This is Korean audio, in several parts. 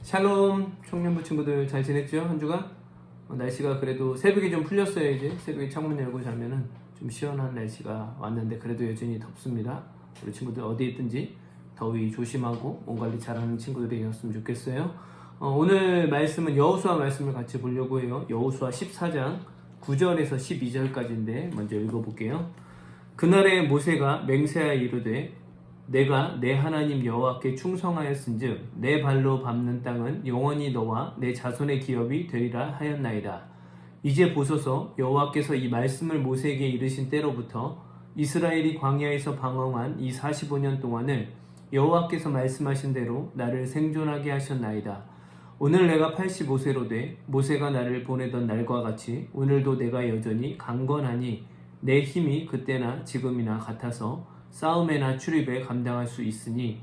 샬롬 청년부 친구들 잘 지냈죠? 한 주간? 날씨가 그래도 새벽에 좀 풀렸어요. 이제 새벽에 창문 열고 자면은 좀 시원한 날씨가 왔는데 그래도 여전히 덥습니다. 우리 친구들 어디에 있든지 더위 조심하고 몸 관리 잘하는 친구들이었으면 좋겠어요. 오늘 말씀은 여호수아 말씀을 같이 보려고 해요. 여호수아 14장 9절에서 12절까지인데 먼저 읽어볼게요. 그날에 모세가 맹세하여 이르되 내가 내 하나님 여호와께 충성하였은즉 내 발로 밟는 땅은 영원히 너와 내 자손의 기업이 되리라 하였나이다. 이제 보소서, 여호와께서 이 말씀을 모세에게 이르신 때로부터 이스라엘이 광야에서 방황한 이 45년 동안을 여호와께서 말씀하신 대로 나를 생존하게 하셨나이다. 오늘 내가 85세로 돼 모세가 나를 보내던 날과 같이 오늘도 내가 여전히 강건하니 내 힘이 그때나 지금이나 같아서 싸움에나 출입에 감당할 수 있으니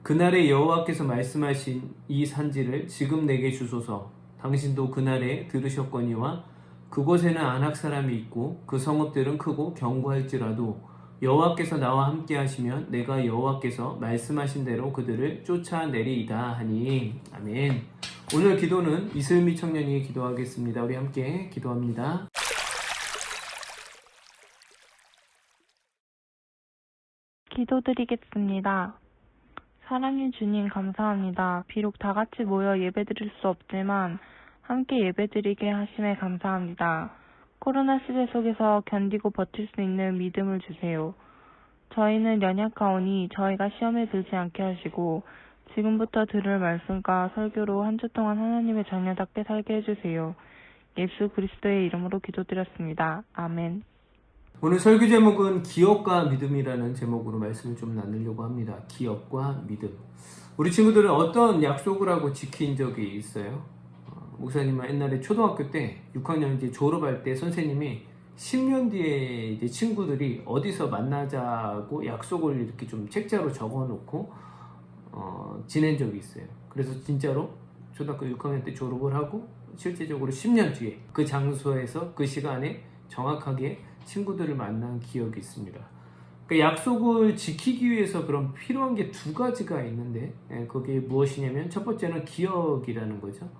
그날에 여호와께서 말씀하신 이 산지를 지금 내게 주소서. 당신도 그날에 들으셨거니와 그곳에는 안악 사람이 있고 그 성읍들은 크고 견고할지라도 여호와께서 나와 함께 하시면 내가 여호와께서 말씀하신 대로 그들을 쫓아내리이다 하니. 아멘. 오늘 기도는 이슬미 청년이 기도하겠습니다. 우리 함께 기도합니다. 기도드리겠습니다. 사랑의 주님 감사합니다. 비록 다 같이 모여 예배드릴 수 없지만 함께 예배드리게 하심에 감사합니다. 코로나 시대 속에서 견디고 버틸 수 있는 믿음을 주세요. 저희는 연약하오니 저희가 시험에 들지 않게 하시고 지금부터 들을 말씀과 설교로 한 주 동안 하나님의 자녀답게 살게 해주세요. 예수 그리스도의 이름으로 기도드렸습니다. 아멘. 오늘 설교 제목은 기업과 믿음이라는 제목으로 말씀을 좀 나누려고 합니다. 기업과 믿음. 우리 친구들은 어떤 약속을 하고 지킨 적이 있어요? 목사님은 옛날에 초등학교 때 6학년 이제 졸업할 때 선생님이 10년 뒤에 이제 친구들이 어디서 만나자고 약속을 이렇게 좀 책자로 적어놓고 지낸 적이 있어요. 그래서 진짜로 초등학교 6학년 때 졸업을 하고 실제적으로 10년 뒤에 그 장소에서 그 시간에 정확하게 친구들을 만난 기억이 있습니다. 그러니까 약속을 지키기 위해서 그럼 필요한 게 두 가지가 있는데 그게 무엇이냐면 첫 번째는 기억이라는 거죠.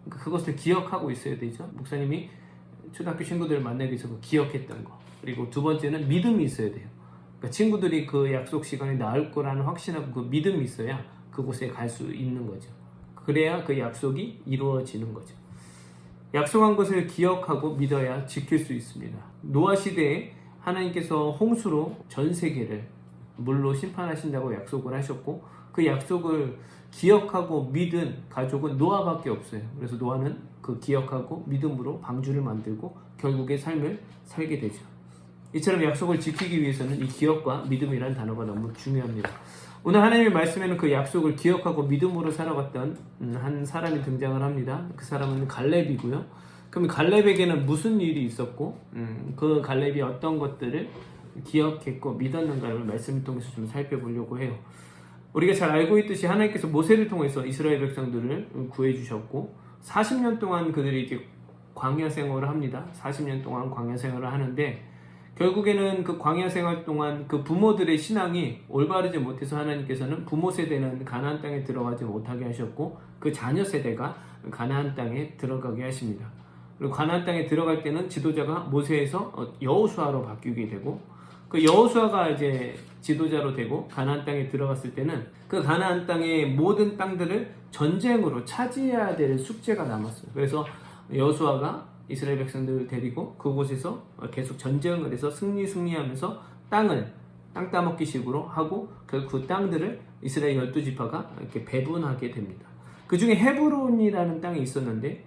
그러니까 그것을 기억하고 있어야 되죠. 목사님이 초등학교 친구들을 만나기 위해서 기억했던 거. 그리고 두 번째는 믿음이 있어야 돼요. 그러니까 친구들이 그 약속 시간에 나올 거라는 확신하고 그 믿음이 있어야 그곳에 갈 수 있는 거죠. 그래야 그 약속이 이루어지는 거죠. 약속한 것을 기억하고 믿어야 지킬 수 있습니다. 노아 시대에 하나님께서 홍수로 전 세계를 물로 심판하신다고 약속을 하셨고 그 약속을 기억하고 믿은 가족은 노아밖에 없어요. 그래서 노아는 그 기억하고 믿음으로 방주를 만들고 결국에 삶을 살게 되죠. 이처럼 약속을 지키기 위해서는 이 기억과 믿음이라는 단어가 너무 중요합니다. 오늘 하나님의 말씀에는 그 약속을 기억하고 믿음으로 살아갔던 한 사람이 등장을 합니다. 그 사람은 갈렙이고요. 그럼 갈렙에게는 무슨 일이 있었고 그 갈렙이 어떤 것들을 기억했고 믿었는가를 말씀을 통해서 좀 살펴보려고 해요. 우리가 잘 알고 있듯이 하나님께서 모세를 통해서 이스라엘 백성들을 구해주셨고 40년 동안 그들이 이제 광야 생활을 합니다. 40년 동안 광야 생활을 하는데 결국에는 그 광야 생활 동안 그 부모들의 신앙이 올바르지 못해서 하나님께서는 부모 세대는 가나안 땅에 들어가지 못하게 하셨고 그 자녀 세대가 가나안 땅에 들어가게 하십니다. 그리고 가나안 땅에 들어갈 때는 지도자가 모세에서 여호수아로 바뀌게 되고 그 여호수아가 이제 지도자로 되고 가나안 땅에 들어갔을 때는 그 가나안 땅의 모든 땅들을 전쟁으로 차지해야 될 숙제가 남았어요. 그래서 여호수아가 이스라엘 백성들을 데리고 그곳에서 계속 전쟁을 해서 승리하면서 땅 따먹기식으로 하고 그 땅들을 이스라엘 12지파가 이렇게 배분하게 됩니다. 그 중에 헤브론이라는 땅이 있었는데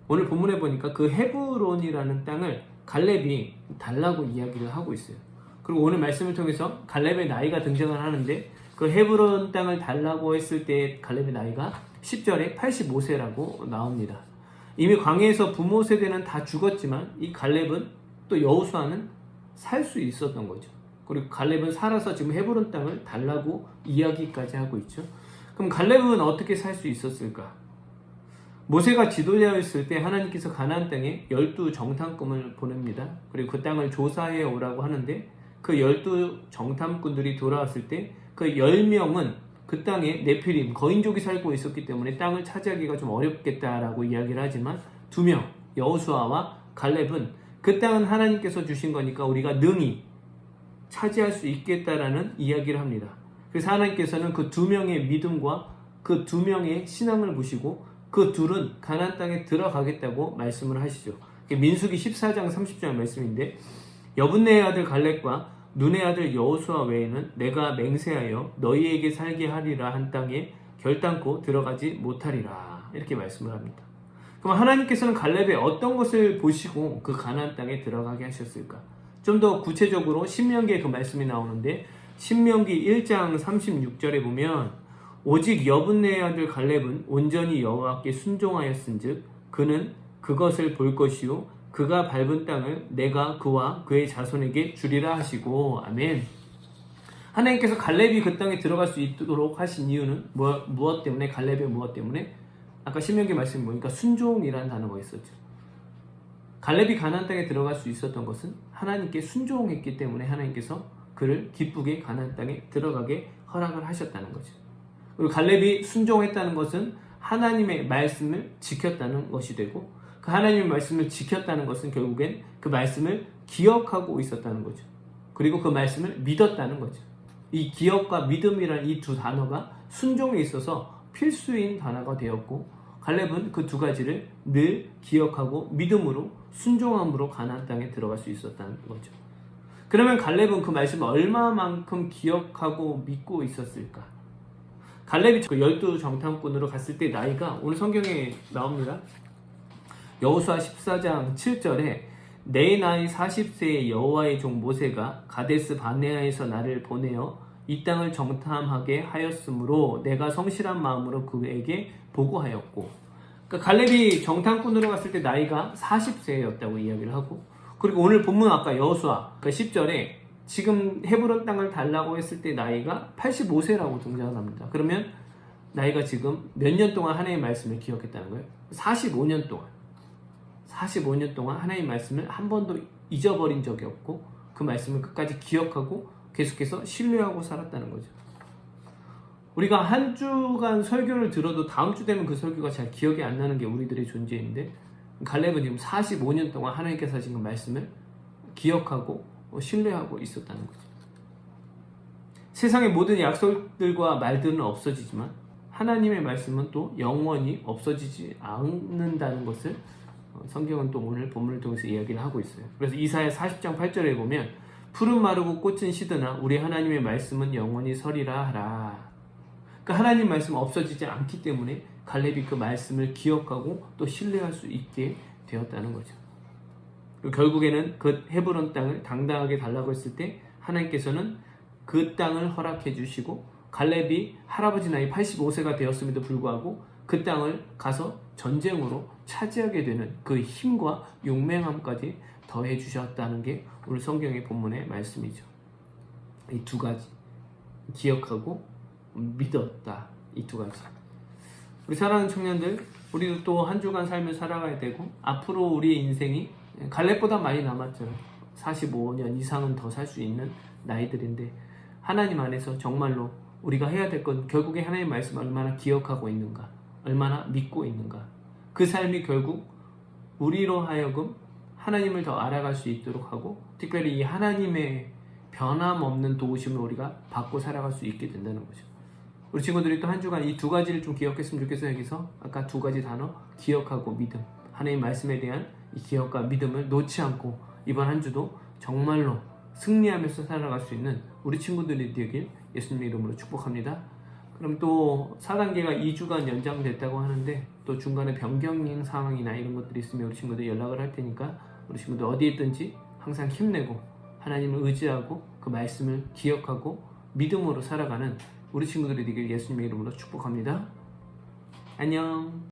오늘 본문에 보니까 그 헤브론이라는 땅을 갈렙이 달라고 이야기를 하고 있어요. 그리고 오늘 말씀을 통해서 갈렙의 나이가 등장을 하는데 그 헤브론 땅을 달라고 했을 때 갈렙의 나이가 10절에 85세라고 나옵니다. 이미 광야에서 부모 세대는 다 죽었지만 이 갈렙은 또 여호수아는 살 수 있었던 거죠. 그리고 갈렙은 살아서 지금 헤브론 땅을 달라고 이야기까지 하고 있죠. 그럼 갈렙은 어떻게 살 수 있었을까? 모세가 지도자였을 때 하나님께서 가나안 땅에 12정탐꾼을 보냅니다. 그리고 그 땅을 조사해 오라고 하는데 그 12정탐꾼들이 돌아왔을 때 그 10명은 그 땅에 네피림, 거인족이 살고 있었기 때문에 땅을 차지하기가 좀 어렵겠다라고 이야기를 하지만 두 명, 여호수아와 갈렙은 그 땅은 하나님께서 주신 거니까 우리가 능히 차지할 수 있겠다라는 이야기를 합니다. 그래서 하나님께서는 그 두 명의 믿음과 그 두 명의 신앙을 보시고 그 둘은 가나안 땅에 들어가겠다고 말씀을 하시죠. 민수기 14장 30절 말씀인데 여분네의 아들 갈렙과 눈의 아들 여호수아 외에는 내가 맹세하여 너희에게 살게 하리라 한 땅에 결단코 들어가지 못하리라 이렇게 말씀을 합니다. 그럼 하나님께서는 갈렙의 어떤 것을 보시고 그 가나안 땅에 들어가게 하셨을까? 좀 더 구체적으로 신명기에 그 말씀이 나오는데 신명기 1장 36절에 보면 오직 여분네의 아들 갈렙은 온전히 여호와께 순종하였은즉 그는 그것을 볼 것이요 그가 밟은 땅을 내가 그와 그의 자손에게 주리라 하시고 아멘. 하나님께서 갈렙이 그 땅에 들어갈 수 있도록 하신 이유는 무엇 때문에? 갈렙의 무엇 때문에? 아까 신명기 말씀이 보니까 순종이라는 단어가 있었죠. 갈렙이 가나안 땅에 들어갈 수 있었던 것은 하나님께 순종했기 때문에 하나님께서 그를 기쁘게 가나안 땅에 들어가게 허락을 하셨다는 거죠. 그리고 갈렙이 순종했다는 것은 하나님의 말씀을 지켰다는 것이 되고 그 하나님의 말씀을 지켰다는 것은 결국엔 그 말씀을 기억하고 있었다는 거죠. 그리고 그 말씀을 믿었다는 거죠. 이 기억과 믿음이라는 이 두 단어가 순종에 있어서 필수인 단어가 되었고 갈렙은 그 두 가지를 늘 기억하고 믿음으로 순종함으로 가나안 땅에 들어갈 수 있었다는 거죠. 그러면 갈렙은 그 말씀을 얼마만큼 기억하고 믿고 있었을까? 갈렙이 그 12정탐꾼으로 갔을 때 나이가 오늘 성경에 나옵니다. 여호수아 14장 7절에 내 나이 40세의 여호와의 종 모세가 가데스 바네아에서 나를 보내어 이 땅을 정탐하게 하였으므로 내가 성실한 마음으로 그에게 보고하였고 그러니까 갈렙이 정탐꾼으로 갔을 때 나이가 40세였다고 이야기를 하고 그리고 오늘 본문 아까 여호수아 그러니까 10절에 지금 헤브론 땅을 달라고 했을 때 나이가 85세라고 등장을 합니다. 그러면 나이가 지금 몇 년 동안 하나님의 말씀을 기억했다는 거예요? 45년 동안. 45년 동안 하나님의 말씀을 한 번도 잊어버린 적이 없고 그 말씀을 끝까지 기억하고 계속해서 신뢰하고 살았다는 거죠. 우리가 한 주간 설교를 들어도 다음 주 되면 그 설교가 잘 기억이 안 나는 게 우리들의 존재인데 갈렙은 지금 45년 동안 하나님께서 하신 그 말씀을 기억하고 신뢰하고 있었다는 거죠. 세상의 모든 약속들과 말들은 없어지지만 하나님의 말씀은 또 영원히 없어지지 않는다는 것을 성경은 또 오늘 본문을 통해서 이야기를 하고 있어요. 그래서 이사야 40장 8절에 보면 푸른 마르고 꽃은 시드나 우리 하나님의 말씀은 영원히 서리라 하라. 그러니까 하나님 말씀은 없어지지 않기 때문에 갈렙이 그 말씀을 기억하고 또 신뢰할 수 있게 되었다는 거죠. 그리고 결국에는 그 헤브론 땅을 당당하게 달라고 했을 때 하나님께서는 그 땅을 허락해 주시고 갈렙이 할아버지 나이 85세가 되었음에도 불구하고 그 땅을 가서 전쟁으로 차지하게 되는 그 힘과 용맹함까지 더해 주셨다는 게 오늘 성경의 본문의 말씀이죠. 이 두 가지 기억하고 믿었다. 이 두 가지. 우리 사랑하는 청년들, 우리도 또 한 주간 삶을 살아가야 되고 앞으로 우리의 인생이 갈렙보다 많이 남았죠. 45년 이상은 더 살 수 있는 나이들인데 하나님 안에서 정말로 우리가 해야 될 건 결국에 하나님의 말씀을 얼마나 기억하고 있는가, 얼마나 믿고 있는가. 그 삶이 결국 우리로 하여금 하나님을 더 알아갈 수 있도록 하고 특별히 이 하나님의 변함없는 도우심을 우리가 받고 살아갈 수 있게 된다는 거죠. 우리 친구들이 또 한 주간 이 두 가지를 좀 기억했으면 좋겠어요. 여기서 아까 두 가지 단어 기억하고 믿음, 하나님 말씀에 대한 이 기억과 믿음을 놓지 않고 이번 한 주도 정말로 승리하면서 살아갈 수 있는 우리 친구들이 되길 예수님의 이름으로 축복합니다. 그럼 또 4단계가 2주간 연장됐다고 하는데 또 중간에 변경 상황이나 이런 것들이 있으면 우리 친구들 연락을 할 테니까 우리 친구들 어디에 있든지 항상 힘내고 하나님을 의지하고 그 말씀을 기억하고 믿음으로 살아가는 우리 친구들이 되길 예수님의 이름으로 축복합니다. 안녕.